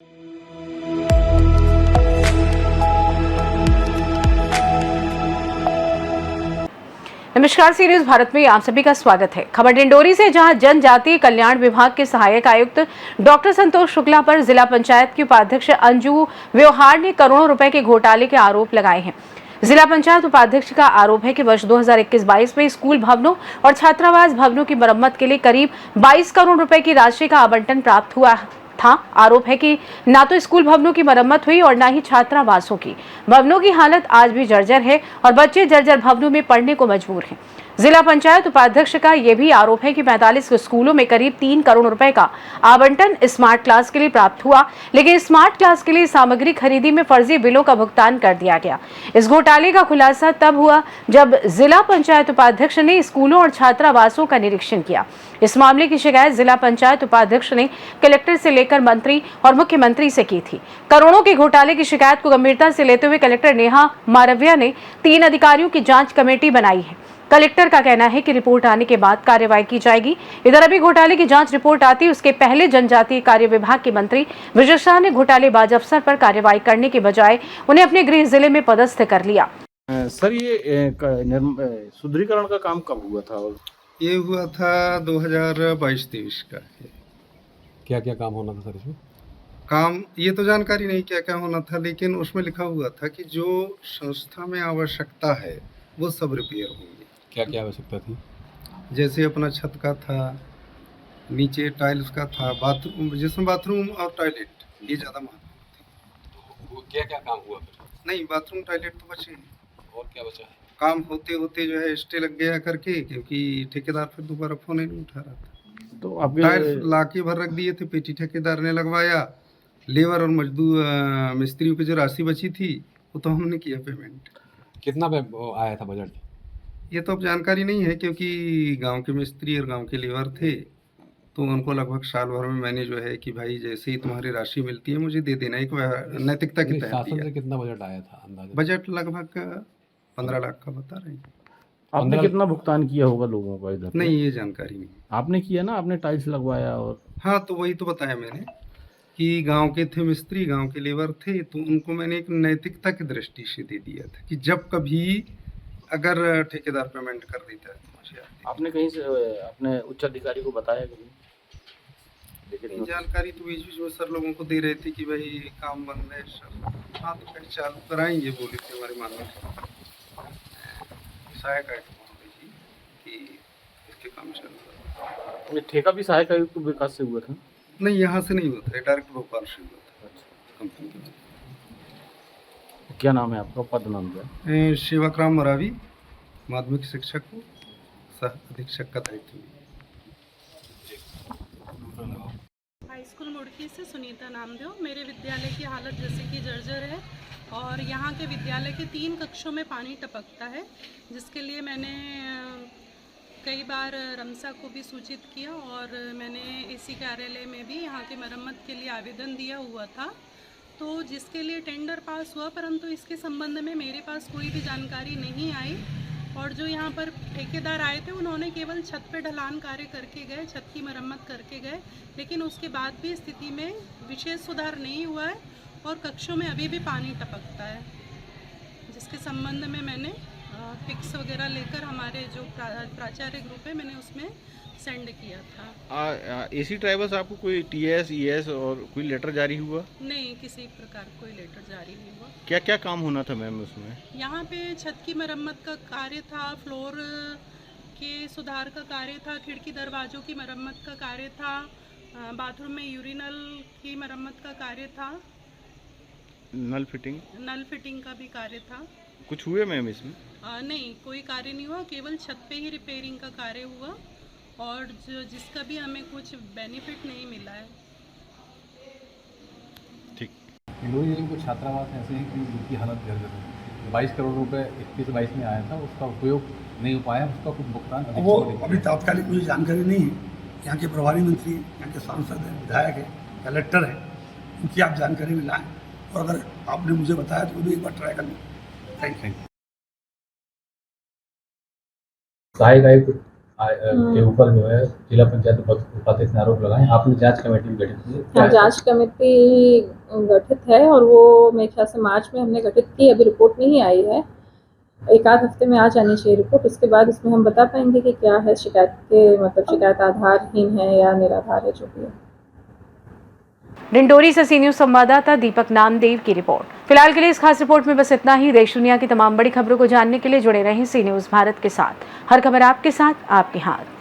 नमस्कार, सी न्यूज भारत में आप सभी का स्वागत है। खबर डिंडोरी से, जहां जनजातीय कल्याण विभाग के सहायक आयुक्त डॉक्टर संतोष शुक्ला पर जिला पंचायत की उपाध्यक्ष अंजू व्यवहार ने करोड़ों रुपए के घोटाले के आरोप लगाए हैं। जिला पंचायत उपाध्यक्ष का आरोप है कि वर्ष 2021-22 में स्कूल भवनों और छात्रावास भवनों की मरम्मत के लिए करीब 22 करोड़ रुपए की राशि का आवंटन प्राप्त हुआ था। आरोप है कि ना तो स्कूल भवनों की मरम्मत हुई और ना ही छात्रावासों की। भवनों की हालत आज भी जर्जर है और बच्चे जर्जर भवनों में पढ़ने को मजबूर हैं। जिला पंचायत उपाध्यक्ष का यह भी आरोप है कि 45 स्कूलों में करीब 3 करोड़ रुपए का आवंटन स्मार्ट क्लास के लिए प्राप्त हुआ, लेकिन स्मार्ट क्लास के लिए सामग्री खरीदी में फर्जी बिलों का भुगतान कर दिया गया। इस घोटाले का खुलासा तब हुआ जब जिला पंचायत उपाध्यक्ष ने स्कूलों और छात्रावासों का निरीक्षण किया। इस मामले की शिकायत जिला पंचायत उपाध्यक्ष ने कलेक्टर से लेकर मंत्री और मुख्यमंत्री से की थी। करोड़ों के घोटाले की शिकायत को गंभीरता से लेते हुए कलेक्टर नेहा मारविया ने 3 अधिकारियों की जांच कमेटी बनाई है। कलेक्टर का कहना है कि रिपोर्ट आने के बाद कार्रवाई की जाएगी। इधर अभी घोटाले की जांच रिपोर्ट आती उसके पहले जनजातीय कार्य विभाग के मंत्री विजय शाह ने घोटालेबाज अफसर पर कार्रवाई करने के बजाय उन्हें अपने गृह जिले में पदस्थ कर लिया। सर, ये सुदृढ़ीकरण का काम कब हुआ था? और ये हुआ था 2022-23 का। क्या क्या काम होना था सर इसमें? काम ये तो जानकारी नहीं क्या क्या होना था, लेकिन उसमें लिखा हुआ था कि जो संस्था में आवश्यकता है वो सब रिपेयर होंगे। क्या क्या आवश्यकता थी? जैसे अपना छत का था, नीचे टाइल्स का था, बाथरूम, जिसमें बाथरूम और टॉयलेट ये ज़्यादा महत्वपूर्ण वो क्या क्या काम हुआ फिर? नहीं, बाथरूम टॉयलेट तो बचे हैं। और क्या बचा है? काम होते होते जो है स्टे लग गया करके, क्योंकि ठेकेदार फिर दोबारा फोन ही नहीं उठा रहा था। तो आपके टाइल्स लाके भर रख दिए थे, पेटी ठेकेदार ने लगवाया। लेबर और मजदूर मिस्त्रियों की जो राशि बची थी वो तो हमने किया पेमेंट। कितना आया था बजट? ये तो अब जानकारी नहीं है, क्योंकि गांव के मिस्त्री और गांव के लेबर थे, तो उनको लगभग साल भर में मैंने जो है कि भाई जैसे ही तुम्हारी राशि मिलती है मुझे दे देना, एक नैतिकता के तहत शासन दिया। से कितना बजट आया था अंदाजा? बजट लगभग 15 लाख का बता रहे हैं। आपने 15 कितना भुगतान किया होगा लोगों का इधर? नहीं, ये जानकारी नहीं। आपने किया ना, आपने टाइल्स लगवाया। और हाँ, तो वही तो बताया मैंने कि गांव के थे मिस्त्री, गांव के लेबर थे, तो उनको मैंने एक नैतिकता की दृष्टि से दे दिया था कि जब कभी अगर ठेकेदार पेमेंट कर देता है तो मुझे आपने कहीं से अपने उच्च अधिकारी को बताया कभी? नहीं, जानकारी तो बीच बीच में सर लोगों को दे रहे थे कि भाई काम बन रहे सर। हाँ, तो कहीं चालू कराएंगे बोले थे हमारे मानव सहायक आयुक्त महोदय जी कि इसके काम चल रहा है। ये ठेका भी सहायक आयुक्त विकास से हुआ था? नहीं, यहाँ से नहीं होता है, डायरेक्ट भोपाल से हुआ था कंपनी के। क्या नाम है आपका, पद नाम क्या है? सेवाक्राम मरावी, माध्यमिक शिक्षक को सह अधीक्षक का दायित्व। हाई स्कूल मुड़की से सुनीता नामदेव। मेरे विद्यालय की हालत जैसे कि जर्जर है और यहाँ के विद्यालय के 3 कक्षों में पानी टपकता है, जिसके लिए मैंने कई बार रमसा को भी सूचित किया और मैंने एसी कार्यालय में भी यहाँ की मरम्मत के लिए आवेदन दिया हुआ था, तो जिसके लिए टेंडर पास हुआ, परंतु इसके संबंध में मेरे पास कोई भी जानकारी नहीं आई। और जो यहाँ पर ठेकेदार आए थे उन्होंने केवल छत पे ढलान कार्य करके गए, छत की मरम्मत करके गए, लेकिन उसके बाद भी स्थिति में विशेष सुधार नहीं हुआ है और कक्षों में अभी भी पानी टपकता है, जिसके संबंध में मैंने पिक्स वगैरह लेकर हमारे जो प्राचार्य ग्रुप है मैंने उसमें सेंड किया था। एसी ड्राइवर्स आपको कोई टीएस ईएस और कोई लेटर जारी हुआ? नहीं, किसी प्रकार कोई लेटर जारी नहीं हुआ। क्या क्या काम होना था मैम उसमें? यहाँ पे छत की मरम्मत का कार्य था, फ्लोर के सुधार का कार्य था, खिड़की दरवाज़ों की मरम्मत का कार्य था, बाथरूम में यूरिनल की मरम्मत का कार्य था, नल फिटिंग का भी कार्य था। कुछ हुए मैम इसमें? नहीं, कोई कार्य नहीं हुआ, केवल छत पे ही रिपेयरिंग का कार्य हुआ और जिसका भी हमें कुछ बेनिफिट नहीं मिला है। ठीक। डिंडोरी जिले में कुछ छात्रावास ऐसे हैं कि जिनकी हालत जर्जर है। 22 करोड़ रुपए 21-22 में आया था, उसका उपयोग नहीं हो पाया, उसका कुछ भुगतान वो अभी तात्कालिक मुझे जानकारी नहीं है। यहाँ के प्रभारी मंत्री, यहाँ के सांसद हैं, विधायक है, कलेक्टर है, उनकी आप जानकारी में लाएँ और अगर आपने मुझे बताया तो भी एक बार ट्राई कर लें। Thank you. सहायक आयुक्त के ऊपर जो है जिला पंचायत उपाध्यक्ष ने आरोप लगाए। आपने जांच कमेटी गठित की है? क्या हाँ, है? जांच कमेटी गठित है और वो मेरे ख्याल से मार्च में हमने गठित की, अभी रिपोर्ट नहीं आई है। एक आध हफ्ते में आ जानी चाहिए रिपोर्ट, उसके बाद इसमें हम बता पाएंगे कि क्या है, शिकायत के मतलब शिकायत आधारहीन है या निराधार है, जो भी है। डिंडोरी से सी न्यूज संवाददाता दीपक नामदेव की रिपोर्ट। फिलहाल के लिए इस खास रिपोर्ट में बस इतना ही। देश दुनिया की तमाम बड़ी खबरों को जानने के लिए जुड़े रहें सी न्यूज भारत के साथ। हर खबर आपके साथ, आपके हाथ।